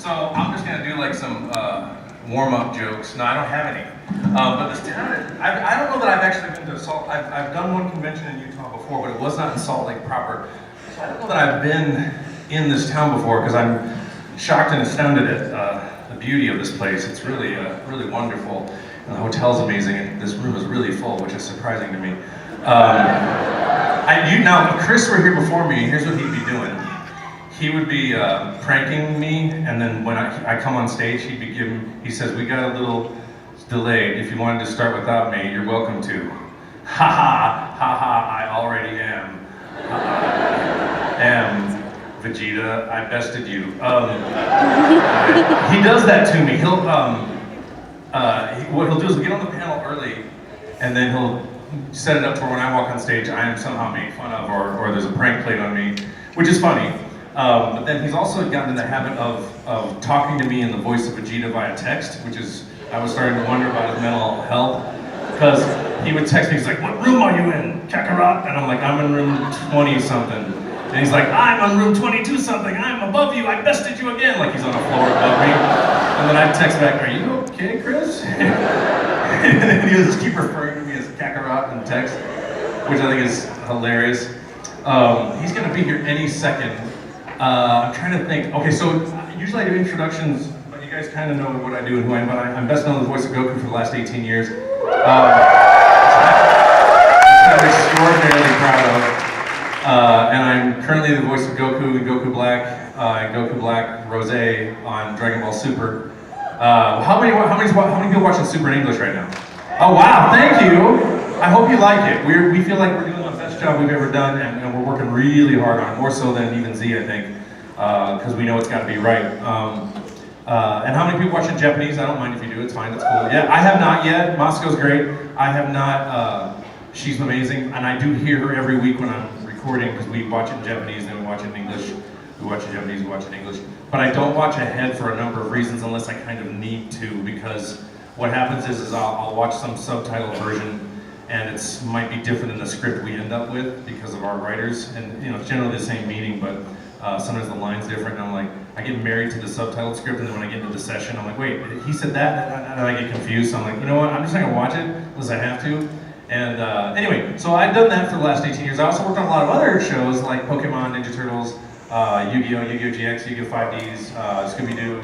So I'm just gonna do like some warm-up jokes. No, I don't have any. But this town, I don't know that I've actually been to Salt. I've done one convention in Utah before, but it was not in Salt Lake proper. So I don't know that I've been in this town before because I'm shocked and astounded at the beauty of this place. It's really, really wonderful. And the hotel's amazing, and this room is really full, which is surprising to me. Now, if Chris were here before me, here's what he'd be doing. He would be pranking me, and then when I come on stage, he says, we got a little delayed. If you wanted to start without me, you're welcome to. Ha ha, ha ha, I already am. Vegeta, I bested you. He does that to me. What he'll do is he'll get on the panel early, and then he'll set it up to where when I walk on stage, I am somehow made fun of, or there's a prank played on me, which is funny. But then he's also gotten in the habit of talking to me in the voice of Vegeta via text, which is, I was starting to wonder about his mental health, because he would text me, he's like, what room are you in, Kakarot? And I'm like, I'm in room 20-something. And he's like, I'm on room 22-something, I'm above you, I bested you again, like he's on a floor above me. And then I'd text back, are you okay, Chris? And then he would just keep referring to me as Kakarot in text, which I think is hilarious. He's gonna be here any second. I'm trying to think. Okay, so usually I do introductions, but you guys kind of know what I do and who I am, but I'm best known as the voice of Goku for the last 18 years. I'm extraordinarily proud of. And I'm currently the voice of Goku in Goku Black, Goku Black Rose on Dragonball Super. How many people watching Super in English right now? Oh wow, thank you. I hope you like it. We feel like we're doing the best job we've ever done, and we're working really hard on it, more so than even Z, I think, because we know it's got to be right. And how many people watching Japanese? I don't mind if you do, it's fine, it's cool. Yeah, I have not yet. Moscow's great. I have not. She's amazing, and I do hear her every week when I'm recording, because we watch it in Japanese, then we watch it in English. We watch it in Japanese, we watch it in English. But I don't watch ahead for a number of reasons unless I kind of need to, because what happens is I'll watch some subtitle version, and it might be different than the script we end up with because of our writers. And you know, it's generally the same meaning, but sometimes the line's different, and I'm like, I get married to the subtitled script, and then when I get into the session, I'm like, wait, he said that? And I get confused, so I'm like, you know what, I'm just not gonna watch it unless I have to. And anyway, so I've done that for the last 18 years. I also worked on a lot of other shows like Pokemon, Ninja Turtles, Yu-Gi-Oh, Yu-Gi-Oh GX, Yu-Gi-Oh 5Ds, Scooby-Doo.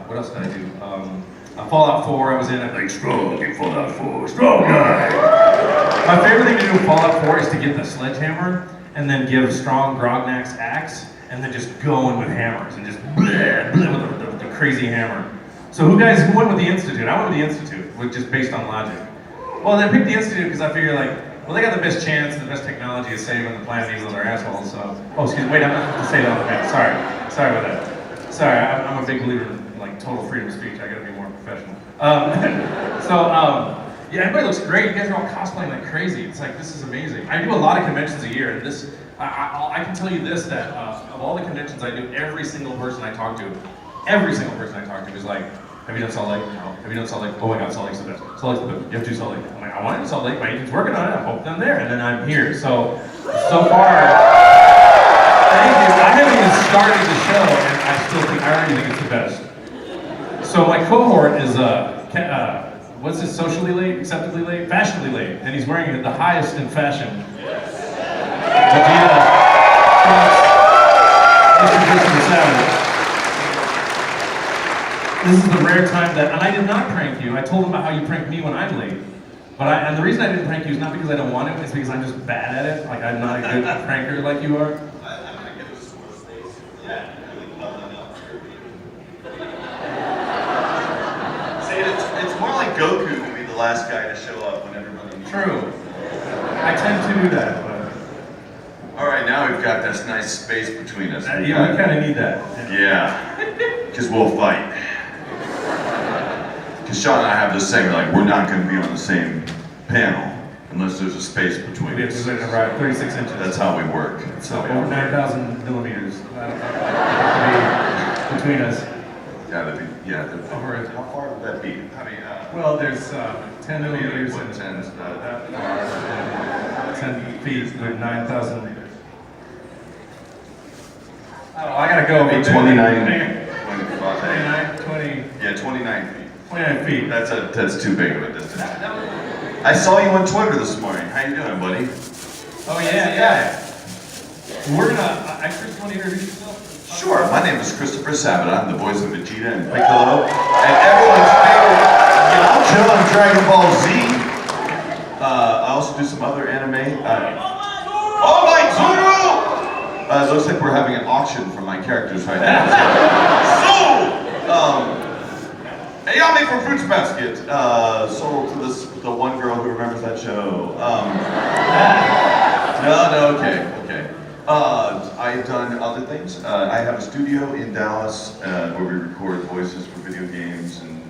What else did I do? Fallout 4 I was in. I'm like, strong in Fallout 4, strong guy. My favorite thing to do in Fallout 4 is to get the sledgehammer and then give Strong Grognak's axe and then just go in with hammers and just bleh, bleh with the crazy hammer. So who went with the Institute? I went with the Institute, just based on logic. Well, they picked the Institute because I figured like, well, they got the best chance and the best technology of saving the planet, even though they're assholes, so. Oh, excuse me, wait, I'm not supposed to say that on the back. Sorry about that. Sorry, I'm a big believer in like total freedom of speech. I gotta be more professional. Yeah, everybody looks great. You guys are all cosplaying like crazy. It's like, this is amazing. I do a lot of conventions a year, and this, I can tell you this, that of all the conventions I do, every single person I talk to is like, have you done Salt Lake? No. Have you done Salt Lake? Oh my God, Salt Lake's the best. Salt Lake's the best. You have to do Salt Lake. I'm like, I want to do Salt Lake. My agent's working on it. I hope I'm there. And then I'm here. So far, thank you. I haven't even started the show, and I already think it's the best. So my cohort is, what's this, socially late, acceptably late, fashionably late. And he's wearing the highest in fashion. Vegeta, Mr. Christopher Savage. This is the rare time that, and I did not prank you. I told him about how you pranked me when I'm late. And the reason I didn't prank you is not because I don't want to, it's because I'm just bad at it. Like, I'm not a good pranker like you are. I'm gonna give this more space. Yeah. See, it's more like Goku to be the last guy to show up when everybody needs True. I tend to do that, but. All right, now we've got this nice space between us. Yeah, we kind of need that. Yeah, because we'll fight. Because Sean and I have this saying, like, we're not going to be on the same panel unless there's a space between us. We have to right, 36 inches. That's how we work. So over 9,000 millimeters between us. Yeah, over it. How far would that be? I mean, well, there's 10 millimeters what, and 10, 10 feet with 9,000. Oh, I gotta go. 29. 29 feet. 29 feet. That's too big of a distance. I saw you on Twitter this morning. How you doing, buddy? Oh yeah. We're gonna. Chris, you want to introduce yourself? Sure. My name is Christopher Sabat. I'm the voice of Vegeta and Piccolo, and everyone's favorite Yamcha on Dragon Ball Z. I also do some other anime. Oh my Zuru! It looks like we're having an auction for my characters right now. Ayami from Fruits Basket, sold to the one girl who remembers that show. Okay. I've done other things. I have a studio in Dallas where we record voices for video games and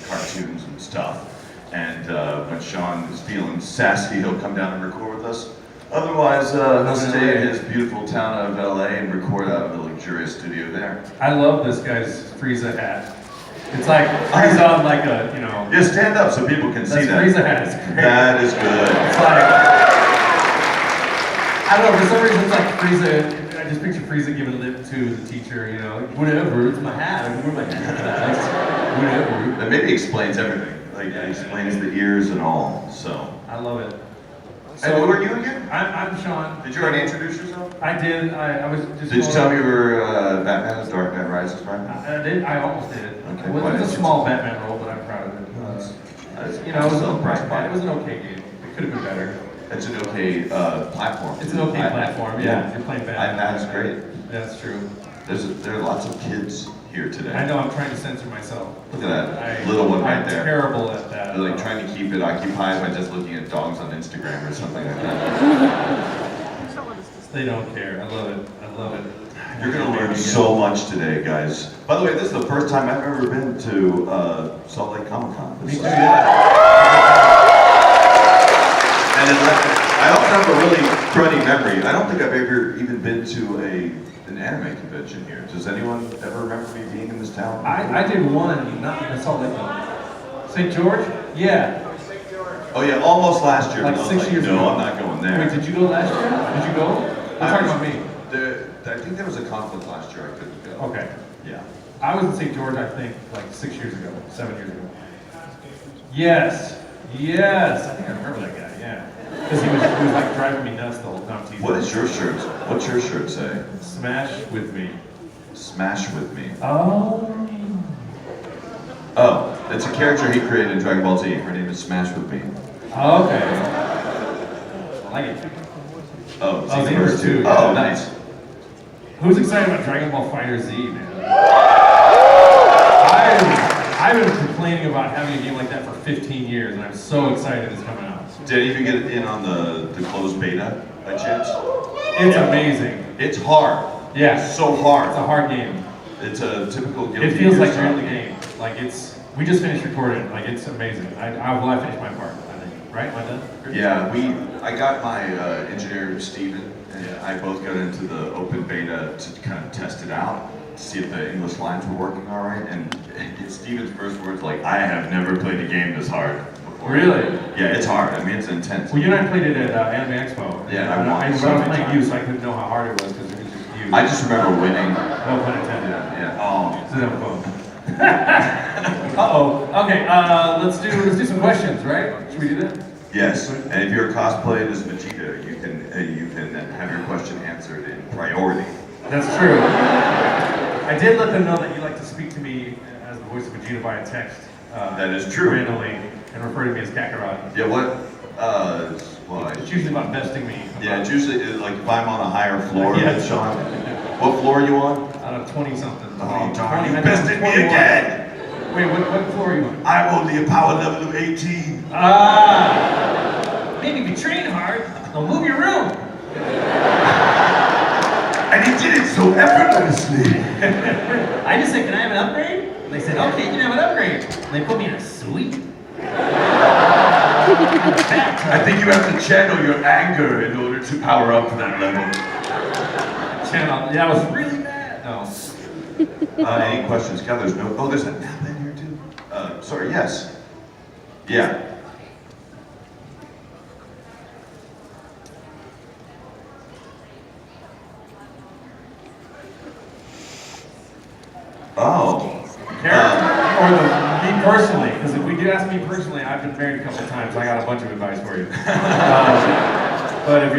cartoons and stuff. And when Sean is feeling sassy, he'll come down and record with us. Otherwise, he'll stay in his beautiful town of LA and record out of the luxurious studio there. I love this guy's Frieza hat. It's like Frieza on like a, Yeah, stand up so people can see that. Frieza hat is great. That is good. It's like, I don't know, for some reason it's like Frieza, I just picture Frieza giving lip to the teacher, whatever, it's my hat, I wear my hat. Whatever. That maybe explains everything. Like, it explains the ears and all, so. I love it. So, and who are you again? I'm Sean. Did you already introduce yourself? I did. I was just. Did you tell me you were Batman's Dark Knight Rises, right? I did. I almost did. Okay. It was a small Batman role, but I'm proud of it. It was an okay game. It could have been better. It's an okay platform. It's an okay platform. Yeah, you're playing Batman. That's great. That's true. There are lots of kids here today. I know. I'm trying to censor myself. Look at that little one right there. I'm terrible at that. They're like trying to keep it occupied by just looking at dogs on Instagram or something like that. They don't care. I love it. You're going to learn so much today, guys. By the way, this is the first time I've ever been to Salt Lake Comic-Con. Me too, yeah. And I also have a really cruddy memory. I don't think I've ever even been to an anime convention here. Does anyone ever remember me being in this town? I did one, not in Salt Lake. St. George? Yeah. Oh yeah, almost last year. Like 6 years ago. No, I'm not going there. Wait, did you go last year? Did you go? You're talking about me. I think there was a conflict last year I couldn't go. Okay. Yeah. I was in St. George, I think, like 7 years ago. Yes. I think I remember that guy, yeah. Because he was like driving me nuts the whole time. What's your shirt say? Smash with me. Smash with me. Oh, it's a character he created in Dragon Ball Z. Her name is Smash with me. Okay. I like it. Oh, Z verse 2. Yeah. Oh, nice. Who's excited about Dragon Ball Fighter Z, man? I've been complaining about having a game like that for 15 years, and I'm so excited it's coming out. Did you even get in on the closed beta by chance? It's amazing. It's hard. Yeah. It's so hard. It's a hard game. It's a typical Guilty It feels Gear like you're in the style game. Like we just finished recording. Like it's amazing. I finished my part, I think. Right? Am I done? Yeah, I got my engineer, Steven, and I both got into the open beta to kind of test it out, to see if the English lines were working all right, and Steven's first words like, I have never played a game this hard before. Really? Yeah, it's hard. I mean, it's intense. Well, you and I played it at Anime Expo. Yeah, I won I was so many playing times. you, so I couldn't know how hard it was because it was just you. I just remember winning. No pun intended. Yeah. Oh. This is a phone. Okay, let's do some questions, right? Should we do that? Yes, and if you're cosplayed as Vegeta, you can have your question answered in priority. That's true. I did let them know that you like to speak to me as the voice of Vegeta via text. That is true. Randomly, and refer to me as Kakarot. Yeah, what? Well, It's usually about besting me. yeah, it's usually like if I'm on a higher floor Yeah. than Sean. What floor are you on? 20-something. Oh, darn, you bested me again! Wait, what floor are you on? I'm only a power level of 18. Maybe if you train hard, they'll move your room. And he did it so effortlessly. I just said, can I have an upgrade? And they said, okay, you can have an upgrade. And they put me in a suite. I think you have to channel your anger in order to power up to that level. Channel, that was really bad. No. Any questions? God, there's no. Oh, there's a nap in here too. Sorry. Yes. Yeah. Oh. Character or the personally, because if you do ask me personally, I've been married a couple of times. I got a bunch of advice for you. But if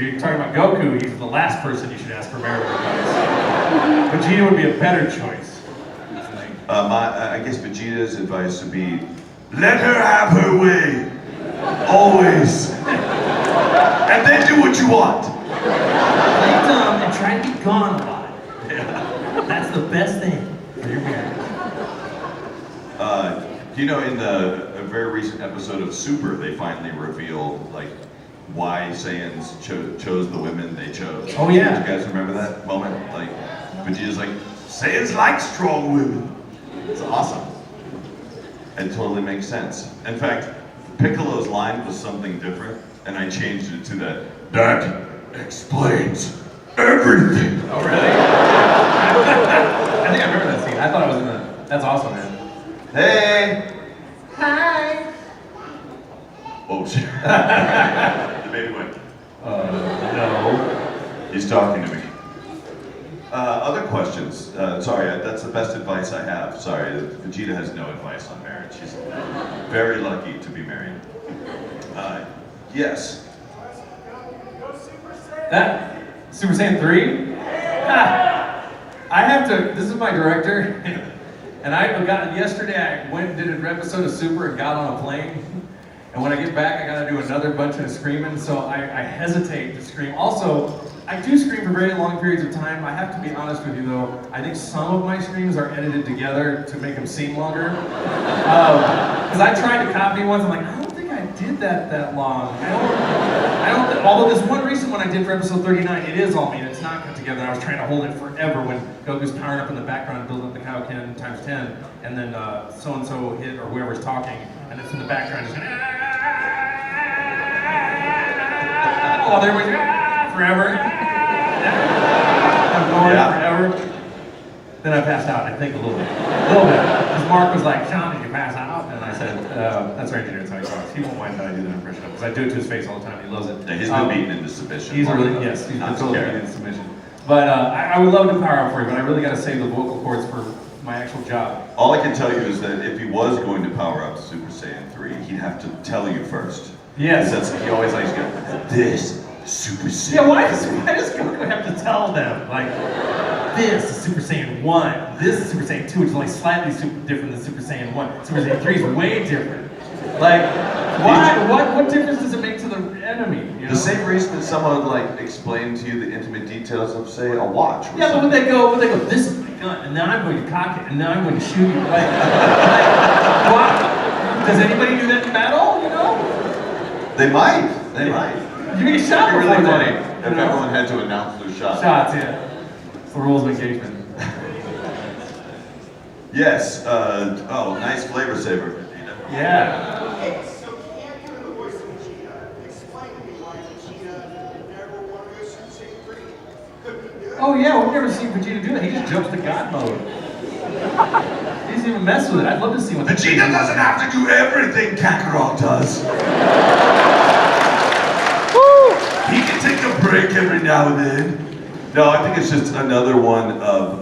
you're talking about Goku, he's the last person you should ask for marital advice. Vegeta would be a better choice. I guess Vegeta's advice would be, let her have her way, always, and then do what you want. Play dumb and try to be gone a lot. Yeah. That's the best thing for your marriage. You know, in a very recent episode of Super, they finally reveal like why Saiyans chose the women they chose. Oh yeah. Do you guys remember that moment? Like Vegeta's like, Saiyans like strong women. It's awesome. It totally makes sense. In fact, Piccolo's line was something different, and I changed it to that explains everything. Oh really? I think I remember that scene. I thought it was in the. That's awesome, man. Hey! Hi. Oh shit. The baby went. No. He's talking to me. Other questions? Sorry, that's the best advice I have. Sorry, Vegeta has no advice on marriage. She's very lucky to be married. Yes. That Super Saiyan 3? I have to. This is my director, and yesterday I went and did an episode of Super and got on a plane. And when I get back, I gotta do another bunch of screaming, so I hesitate to scream. Also, I do scream for very long periods of time. I have to be honest with you though, I think some of my screams are edited together to make them seem longer. Because I tried to copy once, I'm like, I don't think I did that long. Although this one recent one I did for episode 39, it is all me, and it's not cut together. I was trying to hold it forever when Goku's powering up in the background and building up the Kaioken times 10, and then so-and-so hit, or whoever's talking, and it's in the background just going, while everybody's forever. I'm going forever. Then I passed out, I think a little bit. Because Mark was like, Sean, did you pass out? And I said, that's our engineer, that's how he talks. He won't mind that I do that impression of, because I do it to his face all the time, he loves it. Yeah, he's been beaten into submission. He's been totally beaten into submission. But I would love to power up for you, but I really got to save the vocal cords for my actual job. All I can tell you is that if he was going to power up to Super Saiyan 3, he'd have to tell you first. Yes. He always likes to go, this Super Saiyan. Yeah, why does Goku have to tell them? Like, this is Super Saiyan 1, this is Super Saiyan 2, which is only slightly different than Super Saiyan 1. Super Saiyan 3 is way different. Like, why? What difference does it make to the enemy? You know? The same reason that someone would like explain to you the intimate details of, say, a watch. Yeah, but when they go, this is my gun, and now I'm going to cock it, and now I'm going to shoot you. Like what? Does anybody do that in battle? You know? They might. They might. You get shot It'd be before really funny that, if you know? everyone had to announce their shots. Shots, yeah. It's the rules of engagement. Yes. Nice flavor saver. Yeah. Okay, so can't you, in the voice of Vegeta, explain to me why Vegeta never won a Super Saiyan 3? Couldn't do it. Oh yeah, we've never seen Vegeta do that. He just jumps to God mode. He doesn't even mess with it. I'd love to see what Vegeta doesn't have to do everything Kakarot does. He can take a break every now and then. No, I think it's just another one of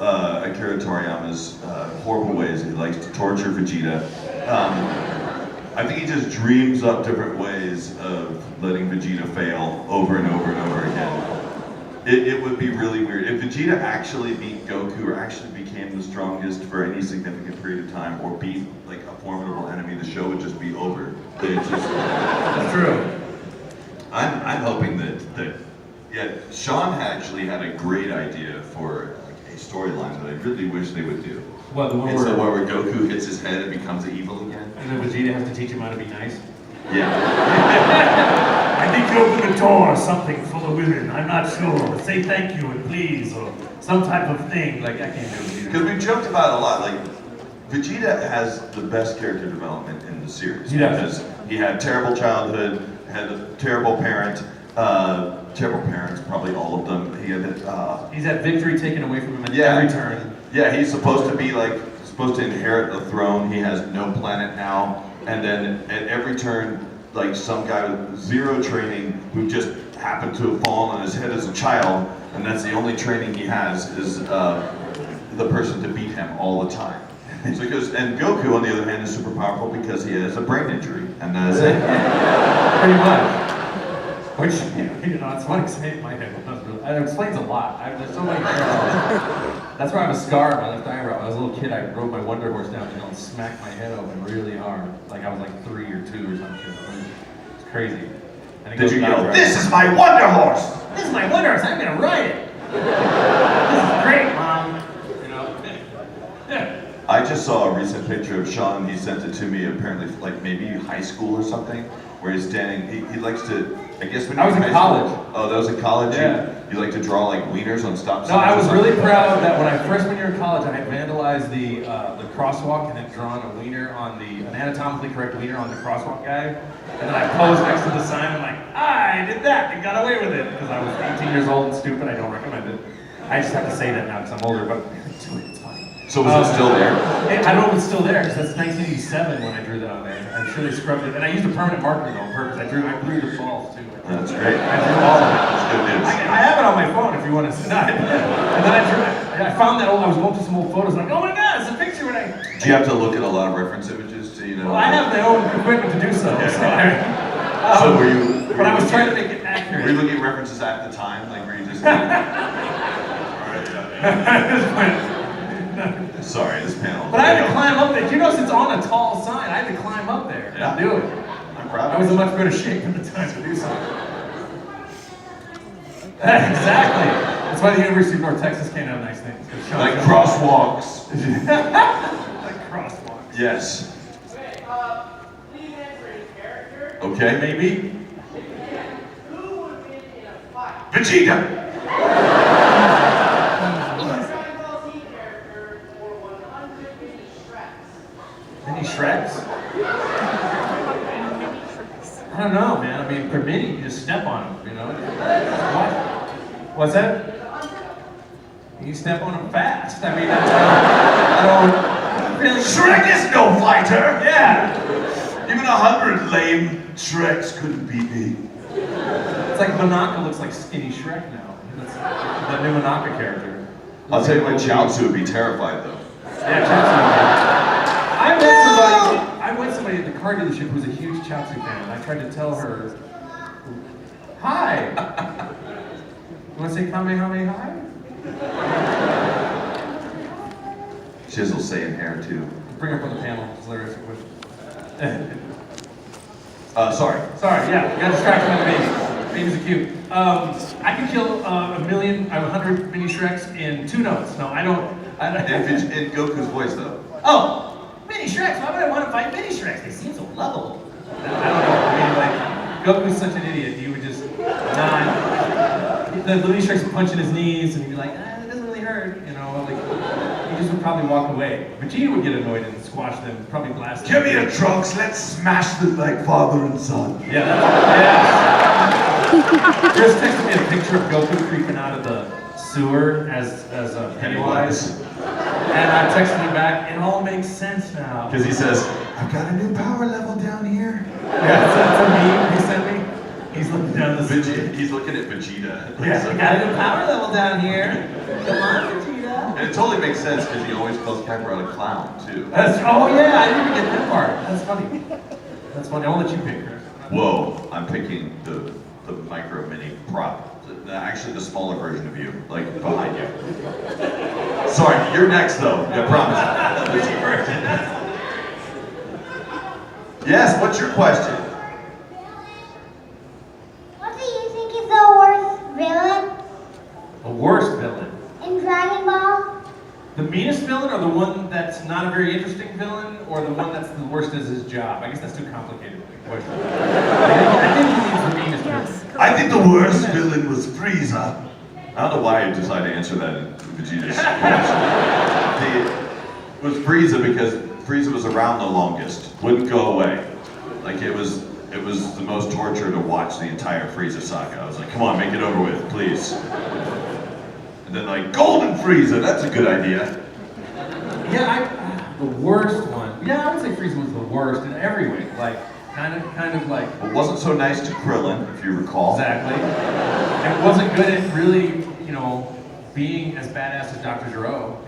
Akira Toriyama's horrible ways he likes to torture Vegeta. I think he just dreams up different ways of letting Vegeta fail over and over and over again. It would be really weird. If Vegeta actually beat Goku or actually became the strongest for any significant period of time or beat like a formidable enemy, the show would just be over. That's true. I'm hoping that Sean actually had a great idea for like a storyline that I really wish they would do. What, the one It's the one where Goku hits his head and becomes evil again. And then Vegeta has to teach him how to be nice? Yeah. I think you opened the door or something full of women. I'm not sure. Say thank you and please or some type of thing. Like, I can't do it. Because we've joked about it a lot. Like, Vegeta has the best character development in the series. He does. Because he had terrible childhood, had a terrible parent, terrible parents, probably all of them. He had He's had victory taken away from him at Yeah. every turn. Yeah, he's supposed to be supposed to inherit the throne. He has no planet now, and then at every turn, like some guy with zero training who just happened to have fallen on his head as a child, and that's the only training he has is the person to beat him all the time. So because, and Goku, on the other hand, is super powerful because he has a brain injury, and that's it. Pretty much. Which, you know, it's funny because my head it explains a lot. There's so many parallels. That's why I have a scar on my left eyebrow. When I was a little kid, I rode my Wonder Horse down and smacked my head open really hard. Like I was like 3 or 2 or something. It's crazy. And it Did you goes yell, back, "This is my Wonder Horse"? This is my Wonder Horse, I'm gonna ride it! This is great, Mom! You know? I just saw a recent picture of Sean. He sent it to me, apparently, like maybe high school or something, where he's standing. He likes to, I guess when I was in high college. School, oh, that was in college? Yeah. You like to draw like wieners on stop signs? No, I or was something? really proud that when I freshman year in college, I had vandalized the crosswalk and then drawn a wiener on an anatomically correct wiener on the crosswalk guy. And then I posed next to the sign. I'm like, I did that and got away with it because I was 18 years old and stupid. I don't recommend it. I just have to say that now because I'm older, but do it. It's funny. So was it still there? I don't know if it's still there because that's 1987 when I drew that on there. I'm sure they scrubbed it, and I used a permanent marker though on purpose. I drew the balls too. That's great. I drew all of it. That's good news. I have it on my phone if you want to see it. And then I found that I was going through some old photos, and I'm like, oh my god, it's a picture when I. Do you have to look at a lot of reference images to, you know? Well, I have my own equipment to do so. Yeah. So were you? But I was trying to make it accurate. Were you looking at references at the time? Like, were you just? Sorry, this panel. But I had to climb up there. You know, since on a tall sign, I had to climb up there and do it. I'm proud. I was in much better shape at the time to do so. Exactly. That's why the University of North Texas can't have nice things. Like crosswalks. Like crosswalks. Yes. Okay, please answer in character. Okay. Maybe. Who would win in a fight? Vegeta. Dragonball Z character or 100 mini Shreks? Mini Shreks? I don't know, man. I mean, for mini, you just step on them, you know? What? What's that? You step on them fast. I mean, I don't really. Shrek is no fighter. Yeah. Even 100 lame Shreks couldn't beat me. It's like Monaka looks like skinny Shrek now. That's the new Monaka character. I'll tell you what, Chaozu would be terrified though. Yeah, Chaozu. I met somebody at the car dealership who was a huge Chaozu fan, and I tried to tell her, hi. You want to say Kamehameha? Chisel saying hair too. Bring her up on the panel. It's hilarious. Sorry. Sorry, yeah, you got distracted by the baby. Babies are cute. I can kill 100 mini Shreks in 2 notes. No, I don't. In Goku's voice though. Oh, mini Shreks. Why would I want to fight mini Shreks? They seem so lovable. I don't know. I mean, like, Goku's such an idiot. He would just the mini Shreks would punch in his knees, and he'd be like, it doesn't really hurt. You know, like he just would probably walk away. Vegeta would get annoyed and squash them, probably blast them. Give me your trunks. Let's smash them like father and son. Yeah, yeah. Chris texted me a picture of Goku creeping out of the sewer as Pennywise. And I texted him back, it all makes sense now. Because he says, I've got a new power level down here. Yeah, that's a meme he sent me. He's looking down the sewer. He's looking at Vegeta. Yeah, I got a new power level down here. Come on, Vegeta. And it totally makes sense because he always calls Kakarot a clown too. Oh yeah, I didn't even get that part. That's funny. That's funny. I'll let you pick, Chris. Whoa, I'm picking the micro mini prop. Actually, the smaller version of you, like behind you. Sorry, you're next though. I promise. Yes, what's your question? What do you think is the worst villain The worst villain. in Dragon Ball? The meanest villain, or the one that's not a very interesting villain, or the one that's the worst at his job? I guess that's too complicated of a question. I think he means the meanest villain. I think the worst villain was Frieza. I don't know why I decided to answer that in Vegeta's question. It was Frieza because Frieza was around the longest, wouldn't go away. Like it was the most torture to watch the entire Frieza saga. I was like, come on, make it over with, please. And then like, Golden Frieza, that's a good idea. Yeah, the worst one. Yeah, I would say Frieza was the worst in every way. Like, kind of like. It wasn't so nice to Krillin, if you recall. Exactly. And wasn't good at really, being as badass as Dr. Gero,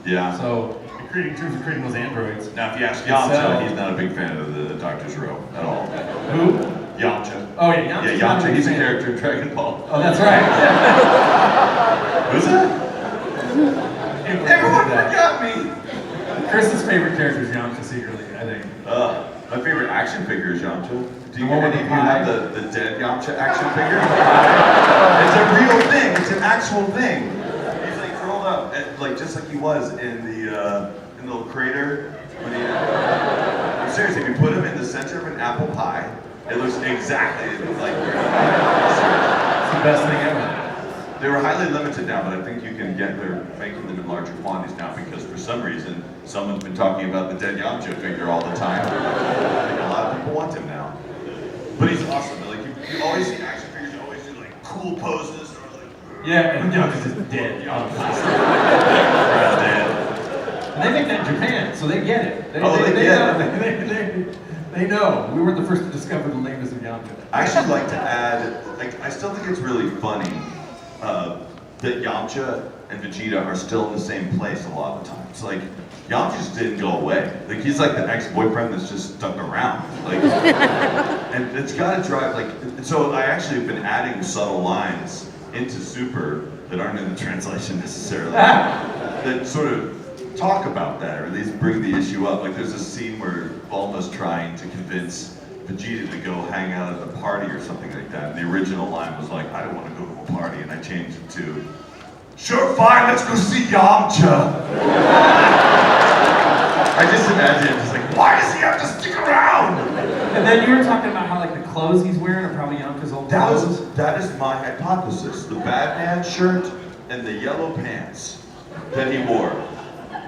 Yeah. So in terms of creating those androids. Now, if you ask So- Yamcha, he's not a big fan of the Doctor's Row at all. Who? Yamcha. Oh yeah, Yamcha's Yeah, not Yamcha, big he's a fan. character in Dragon Ball. Oh, that's right. Who's that? Everyone forgot me! Chris's favorite character is Yamcha secretly, I think. My favorite action figure is Yamcha. Do The you one with any of the you pie? have the dead Yamcha action figure? It's a real thing. It's an actual thing. He's like curled up, like just like he was in the little crater. When he, I'm serious. If you put him in the center of an apple pie, it looks exactly like where he It's the best thing ever. They were highly limited now, but I think you can get, they're making them in larger quantities now because for some reason, someone's been talking about the dead Yamcha figure all the time. Like, a lot of people want him now. But he's awesome. Like, you always see action figures, you always see like cool poses. Or, like, Yeah, and Yamcha's just dead. dead. And they make that in Japan, so they get it. Oh, they get it. They know. We weren't the first to discover the lameness of Yamcha. I actually like to add, like, I still think it's really funny that Yamcha and Vegeta are still in the same place a lot of the time. It's like, Yamcha just didn't go away. Like, he's like the ex-boyfriend that's just stuck around. Like, and it's gotta drive, like, so I actually have been adding subtle lines into Super that aren't in the translation necessarily, that sort of talk about that, or at least bring the issue up. Like, there's a scene where Bulma's trying to convince Vegeta to go hang out at a party or something like that. And the original line was like, I don't want to go to a party, and I changed it to, sure, fine, let's go see Yamcha. I just imagine just like, why does he have to stick around? And then you were talking about how like the clothes he's wearing are probably Yamcha's old clothes. That is my hypothesis. The Batman shirt and the yellow pants that he wore.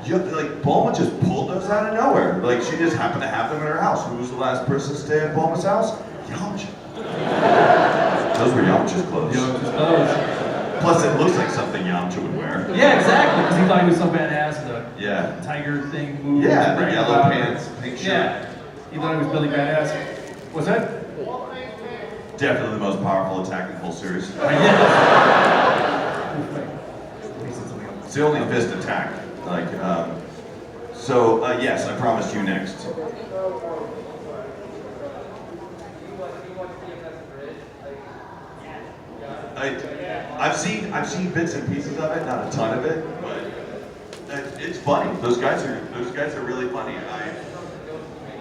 Like, Bulma just pulled those out of nowhere. Like, she just happened to have them in her house. Who was the last person to stay at Bulma's house? Yamcha. Those were Yamcha's clothes. Yamcha's clothes. Plus, it looks like something Yamcha would wear. Yeah, exactly. Because he thought he was so badass. The Yeah. tiger thing moved. Yeah, the right yellow about. pants, pink shirt. Yeah. He thought he was Billy Badass. What's that? Definitely the most powerful attack in the whole series. Yeah. It's the only fist attack. Like, yes, I promised you next. I've seen bits and pieces of it, not a ton of it, but it's funny. Those guys are really funny.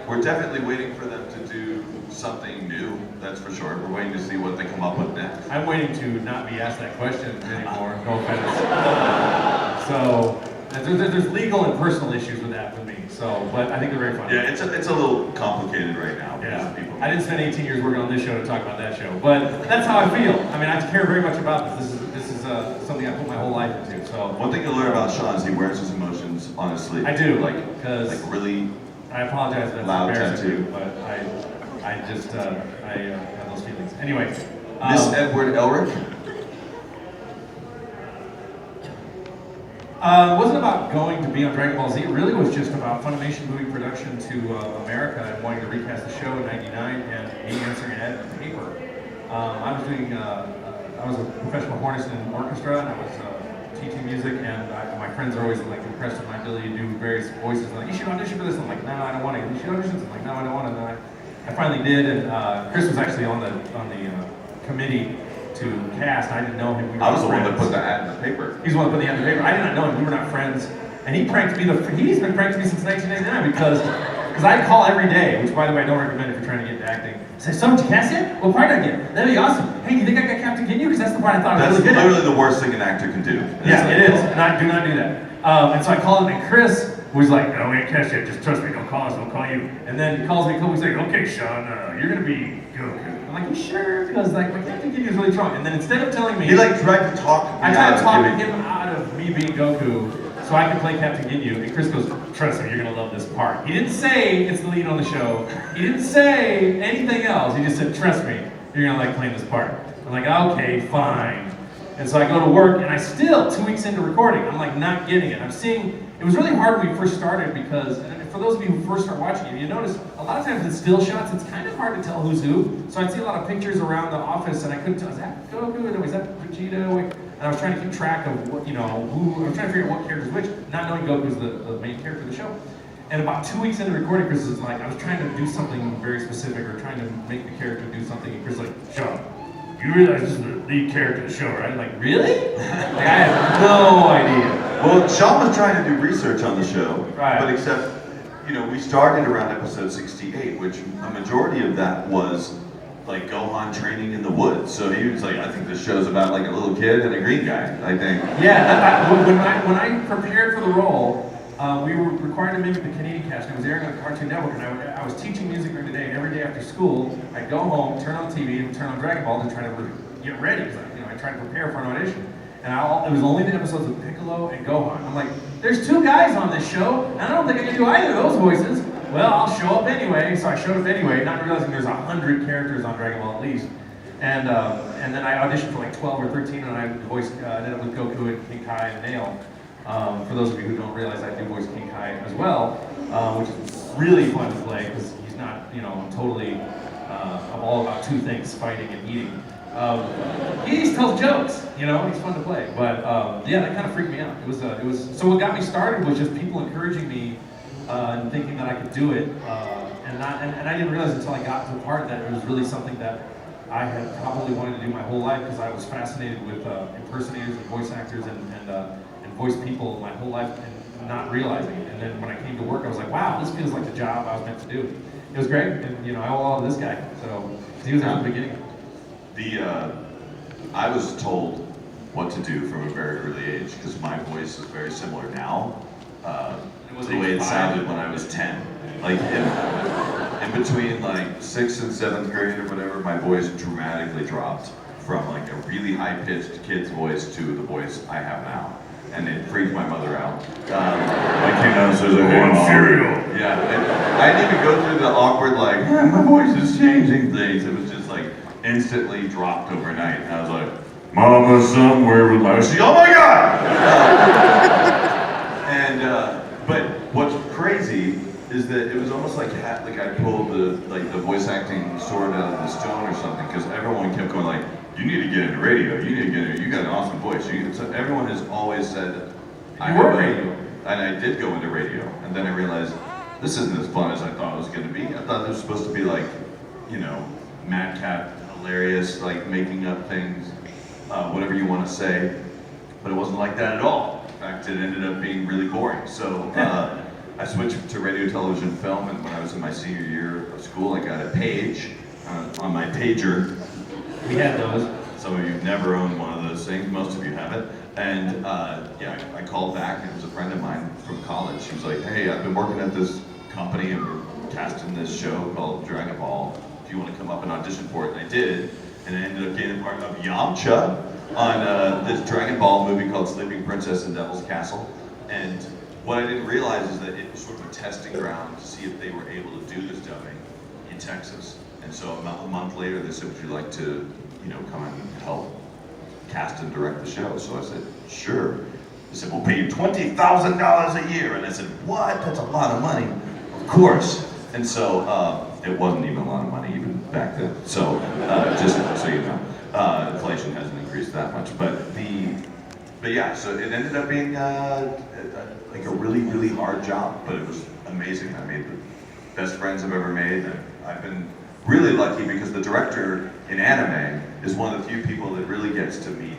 We're definitely waiting for them to do something new. That's for sure. We're waiting to see what they come up with next. I'm waiting to not be asked that question anymore. No offense. So there's legal and personal issues with that for me. So, but I think they're very funny. Yeah, it's a little complicated right now. Yeah. Because people. I didn't spend 18 years working on this show to talk about that show, but that's how I feel. I mean, I care very much about this. This is something I put my whole life into. So One thing you learn about Sean is he wears his emotions on his sleeve. I do, like because really. I apologize if that's Loud embarrassing, tattoo. but I just have those feelings. Anyway, Miss Edward Elric. It wasn't about going to be on Dragon Ball Z. It really was just about Funimation moving production to America and wanting to recast the show in '99 and me answering an ad in the paper. I was a professional hornist in an orchestra, and I was teaching music, and my friends are always like impressed with my ability to do various voices. They're like, you should audition for this. I'm like, no, I don't want to. You should audition. I'm like, no, I don't want to. And I finally did, and Chris was actually on the committee to cast. I didn't know him. We were I was the one friends. that put the ad in the paper. He's the one that put the ad in the paper. I did not know him. We were not friends. And he pranked me. He's been pranking me since 1989 because I call every day, which by the way I don't recommend if you're trying to get into acting. Say, so did you cast it? What part did I get? That'd be awesome. Hey, do you think I got Captain Ginyu? Because that's the part I thought I was That's really good at. literally the worst thing an actor can do. Yeah, it is. Do not do that. And so I called him, and Chris was like, no, we ain't cast yet. Just trust me. Don't call us. We'll call you. And then he calls me a couple weeks later. Okay, Sean, you're gonna be Goku. I'm like, you sure? Because like my Captain Ginyu is really strong. And then instead of telling me, He like tried to talk. I tried to talk giving- him out of me being Goku so I could play Captain Ginyu. And Chris goes, trust me, you're gonna love this part. He didn't say it's the lead on the show. He didn't say anything else. He just said, trust me, you're gonna like playing this part. I'm like, okay, fine. And so I go to work, and I still, 2 weeks into recording, I'm like not getting it. I'm seeing, it was really hard when we first started because, and for those of you who first start watching it, you notice a lot of times in still shots, it's kind of hard to tell who's who. So I'd see a lot of pictures around the office, and I couldn't tell, is that Goku? Or is that Vegeta? And I was trying to keep track of what, who, I was trying to figure out what character's which, not knowing Goku's the main character of the show. And about 2 weeks into recording, Chris was like, I was trying to do something very specific or trying to make the character do something, and Chris was like, Sean, you realize this is the lead character of the show, right? I'm like, really? Like, I had no idea. Well, Sean was trying to do research on the show, Right. but except, we started around episode 68, which a majority of that was like Gohan training in the woods. So he was like, I think this show's about like a little kid and a green guy, I think. Yeah, when I prepared for the role, we were required to mimic the Canadian cast. It was airing on Cartoon Network, and I was teaching music during the day, and every day after school, I'd go home, turn on TV, and turn on Dragon Ball to try to get ready, because I tried to prepare for an audition. And it was only the episodes of Piccolo and Gohan. I'm like, there's 2 guys on this show, and I don't think I can do either of those voices. Well, I'll show up anyway. So I showed up anyway, not realizing there's 100 characters on Dragon Ball at least. And then I auditioned for like 12 or 13, and I ended up with Goku and King Kai and Nail. For those of you who don't realize, I do voice King Kai as well, which is really fun to play because he's not, totally all about 2 things: fighting and eating. He just tells jokes, he's fun to play. But yeah, that kind of freaked me out. It was so what got me started was just people encouraging me and thinking that I could do it, and I didn't realize until I got to the part that it was really something that I had probably wanted to do my whole life, because I was fascinated with impersonators and voice actors and voice people my whole life and not realizing it. And then when I came to work, I was like, wow, this feels like the job I was meant to do. It was great, and I owe all of this guy. So he was there from the beginning. I was told what to do from a very early age, because my voice is very similar now to the way it sounded when I was 10. Like in between like 6th and 7th grade or whatever, my voice dramatically dropped from like a really high-pitched kid's voice to the voice I have now. And it freaked my mother out. I came downstairs like, hey, Mom. Cereal. Yeah, and I didn't even go through the awkward like, my voice is changing things. It was just like instantly dropped overnight. And I was like, Mama somewhere with my, oh my God! But what's crazy is that it was almost like I pulled the voice acting sword out of the stone or something, because everyone kept going like, you need to get into radio, you got an awesome voice. So everyone has always said, I were radio. And I did go into radio, and then I realized, this isn't as fun as I thought it was gonna be. I thought it was supposed to be like, madcap, hilarious, like making up things, whatever you want to say, but it wasn't like that at all. In fact, it ended up being really boring. So I switched to radio, television, film, and when I was in my senior year of school, I got a page on my pager. We had those. Some of you've never owned one of those things, most of you haven't. And I called back, and it was a friend of mine from college. She was like, hey, I've been working at this company, and we're casting this show called Dragonball. If you want to come up and audition for it, and I did. And I ended up getting part of Yamcha on this Dragon Ball movie called Sleeping Princess and Devil's Castle. And what I didn't realize is that it was sort of a testing ground to see if they were able to do this dubbing in Texas. And so a month later, they said, would you like to, come and help cast and direct the show? So I said, sure. They said, we'll pay you $20,000 a year. And I said, what? That's a lot of money. Of course. And so it wasn't even a lot of money even back then. So just so you know, inflation hasn't increased that much. But yeah, so it ended up being like a really, really hard job, but it was amazing. I made the best friends I've ever made. And I've been really lucky because the director in anime is one of the few people that really gets to meet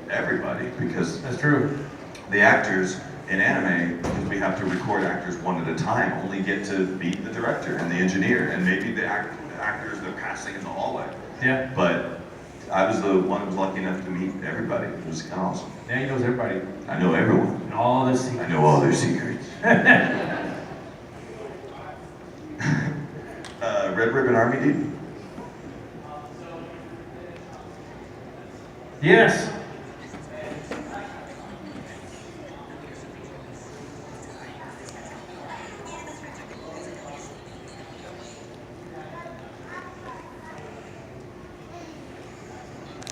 everybody, because That's true. the actors in anime, because we have to record actors one at a time, only get to meet the director and the engineer, and maybe the actors they're passing in the hallway. Yeah. But I was the one who was lucky enough to meet everybody. It was kind of awesome. Now he knows everybody. I know everyone. And all this secrets. I know all their secrets. Red Ribbon Army, dude? Yes.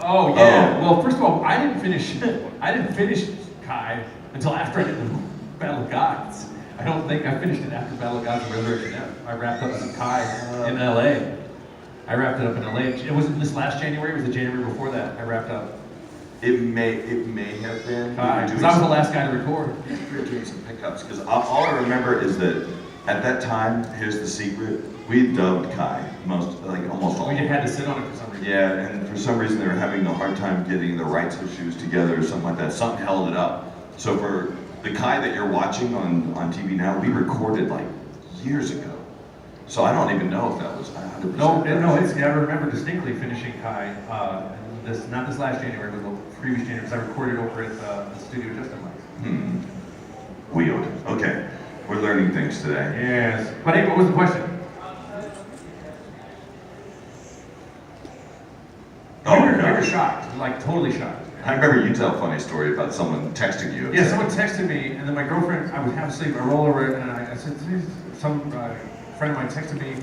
Oh yeah. Well, first of all, I didn't finish Kai until after I did the Battle of Gods. I don't think I finished it after Battle of Gods and Resurrection F. I wrapped up as Kai in LA. I wrapped it up in LA. It wasn't this last January, it was the January before that I wrapped up. It may have been. Because I was the last guy to record. We were doing some pickups, because all I remember is that at that time, here's the secret, we dubbed Kai, almost all. We had to sit on it for some reason. Yeah, and for some reason they were having a hard time getting the rights issues together or something like that. Something held it up. So for the Kai that you're watching on TV now, we recorded like years ago. So I don't even know if that was 100%. No, I remember distinctly finishing Kai, not this last January, but the previous January, because I recorded over at the studio just in Mike's. Weird. Okay, we're learning things today. Yes. But hey, what was the question? Oh, we were shocked, like totally shocked. I remember you tell a funny story about someone texting you. Yeah, someone texted me, and then my girlfriend, I was half asleep, I roll over, and I said, some friend of mine texted me,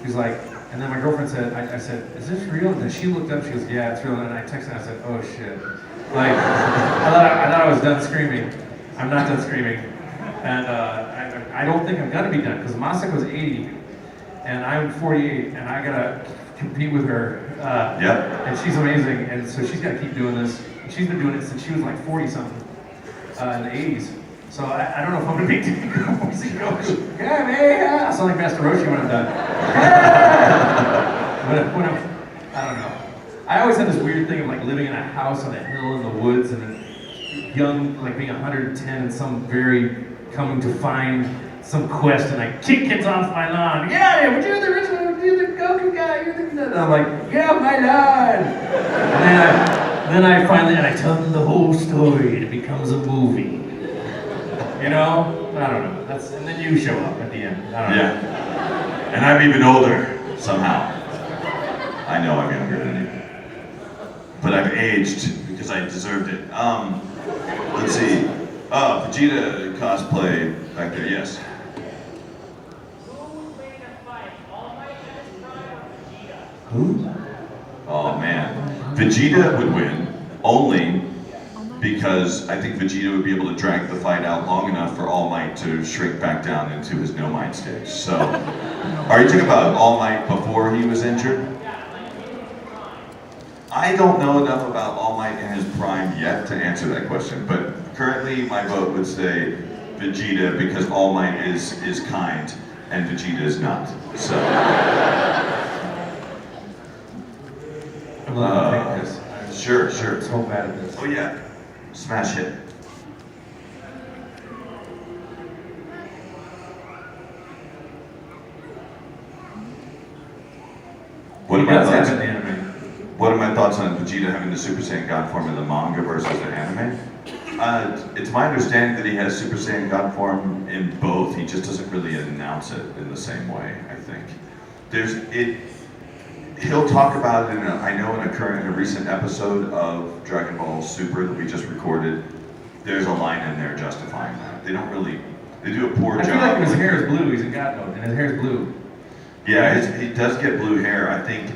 he's like, and then my girlfriend said, I said, is this real? And then she looked up, she goes, yeah, it's real, and I texted her, and I said, oh shit. Like, I thought I was done screaming. I'm not done screaming. And I don't think I'm gonna be done, because Masiko's 80, and I'm 48, and I gotta compete with her. And she's amazing, and so she's gotta keep doing this. She's been doing it since she was like 40-something in the 80s. So I don't know if I'm gonna be doing Goku. Yeah, man. I sound like Master Roshi when I'm done. I don't know. I always had this weird thing of like living in a house on a hill in the woods and then young, like being 110 and some very coming to find some quest and I kick kids off my lawn. Yeah, but you're the original, you're the Goku guy, you're the... And I'm like, yeah, my lord. And then I finally, and I tell them the whole story and it becomes a movie. You know? I don't know. And then you show up at the end. I don't know. And I'm even older, somehow. I know I'm younger than you. But I've aged because I deserved it. Let's see. Vegeta cosplay back there, yes. Who made a fight? All Might at his prime or Vegeta? Who? Oh man. Vegeta would win, only because I think Vegeta would be able to drag the fight out long enough for All Might to shrink back down into his no mind stage. So, are you talking about All Might before he was injured? I don't know enough about All Might in his prime yet to answer that question, but currently my vote would say Vegeta because All Might is kind and Vegeta is not. So. I'm gonna take this. Sure. I'm so bad at this. Oh yeah, smash hit. What He are my does have thoughts? an anime. What are my thoughts on Vegeta having the Super Saiyan God form in the manga versus the anime? It's my understanding that he has Super Saiyan God form in both. He just doesn't really announce it in the same way, I think. He'll talk about it in a recent episode of Dragon Ball Super that we just recorded. There's a line in there justifying that. They do a poor I job. feel like his hair is blue. He's in God mode, and his hair is blue. Yeah, he does get blue hair. I think